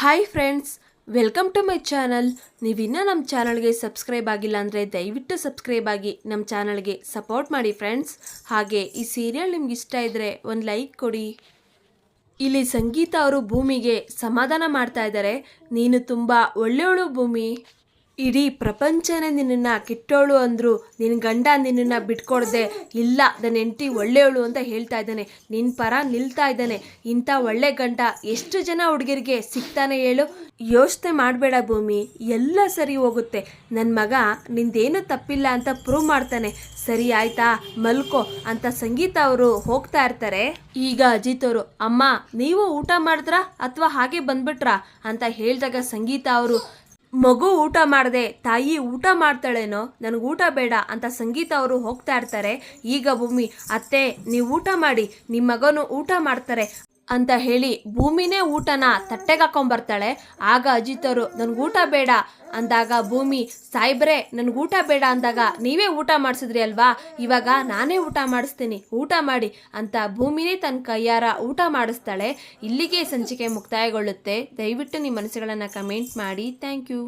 Hi friends, welcome to my channel. ನೀವಿನ್ನೂ ನಮ್ಮ ಚಾನಲ್ಗೆ ಸಬ್ಸ್ಕ್ರೈಬ್ ಆಗಿಲ್ಲ ಅಂದರೆ ದಯವಿಟ್ಟು ಸಬ್ಸ್ಕ್ರೈಬ್ ಆಗಿ ನಮ್ಮ ಚಾನಲ್ಗೆ ಸಪೋರ್ಟ್ ಮಾಡಿ ಫ್ರೆಂಡ್ಸ್. ಹಾಗೆ ಈ ಸೀರಿಯಲ್ ನಿಮ್ಗೆ ಇಷ್ಟ ಇದ್ದರೆ ಒಂದು ಲೈಕ್ ಕೊಡಿ. ಇಲ್ಲಿ ಸಂಗೀತ ಅವರು ಭೂಮಿಗೆ ಸಮಾಧಾನ ಮಾಡ್ತಾ ಇದ್ದಾರೆ. ನೀನು ತುಂಬ ಒಳ್ಳೆಯವಳು ಭೂಮಿ, ಇಡೀ ಪ್ರಪಂಚನೇ ನಿನ್ನನ್ನು ಕೆಟ್ಟೋಳು ಅಂದರು, ನಿನ್ನ ಗಂಡ ನಿನ್ನನ್ನು ಬಿಟ್ಕೊಡ್ದೆ ಇಲ್ಲ, ನನ್ನ ಹೆಂಡತಿ ಒಳ್ಳೆಯವಳು ಅಂತ ಹೇಳ್ತಾ ಇದ್ದಾನೆ, ನಿನ್ನ ಪರ ನಿಲ್ತಾ ಇದ್ದಾನೆ. ಇಂಥ ಒಳ್ಳೆ ಗಂಡ ಎಷ್ಟು ಜನ ಹುಡುಗರಿಗೆ ಸಿಗ್ತಾನೆ ಹೇಳು? ಯೋಚನೆ ಮಾಡಬೇಡ ಭೂಮಿ, ಎಲ್ಲ ಸರಿ ಹೋಗುತ್ತೆ. ನನ್ನ ಮಗ ನಿಂದೇನು ತಪ್ಪಿಲ್ಲ ಅಂತ ಪ್ರೂವ್ ಮಾಡ್ತಾನೆ. ಸರಿ ಆಯ್ತಾ, ಮಲ್ಕೋ ಅಂತ ಸಂಗೀತ ಅವರು ಹೋಗ್ತಾ ಇರ್ತಾರೆ. ಈಗ ಅಜಿತ್ ಅವರು, ಅಮ್ಮ ನೀವು ಊಟ ಮಾಡಿದ್ರಾ ಅಥವಾ ಹಾಗೆ ಬಂದ್ಬಿಟ್ರಾ ಅಂತ ಹೇಳಿದಾಗ ಸಂಗೀತ ಅವರು, ಮಗು ಊಟ ಮಾಡದೆ ತಾಯಿ ಊಟ ಮಾಡ್ತಾಳೇನೋ, ನನಗೆ ಊಟ ಬೇಡ ಅಂತ ಸಂಗೀತ ಅವರು ಹೋಗ್ತಾ ಇರ್ತಾರೆ. ಈಗ ಭೂಮಿ, ಅತ್ತೆ ನೀವು ಊಟ ಮಾಡಿ, ನಿಮ್ಮ ಮಗನು ಊಟ ಮಾಡ್ತಾರೆ ಅಂತ ಹೇಳಿ ಭೂಮಿನೇ ಊಟನ ತಟ್ಟೆಗೆ ಹಾಕೊಂಡ್ಬರ್ತಾಳೆ. ಆಗ ಅಜಿತ್ ಅವರು, ನನಗೆ ಊಟ ಬೇಡ ಅಂದಾಗ ಭೂಮಿ, ಸಾಯ್ಬ್ರೆ ನನಗೆ ಊಟ ಬೇಡ ಅಂದಾಗ ನೀವೇ ಊಟ ಮಾಡಿಸಿದ್ರಿ ಅಲ್ವಾ, ಇವಾಗ ನಾನೇ ಊಟ ಮಾಡಿಸ್ತೀನಿ, ಊಟ ಮಾಡಿ ಅಂತ ಭೂಮಿನೇ ತನ್ನ ಕೈಯಾರ ಊಟ ಮಾಡಿಸ್ತಾಳೆ. ಇಲ್ಲಿಗೆ ಸಂಚಿಕೆ ಮುಕ್ತಾಯಗೊಳ್ಳುತ್ತೆ. ದಯವಿಟ್ಟು ನಿಮ್ಮ ಮನಸ್ಸುಗಳನ್ನು ಕಮೆಂಟ್ ಮಾಡಿ. Thank you.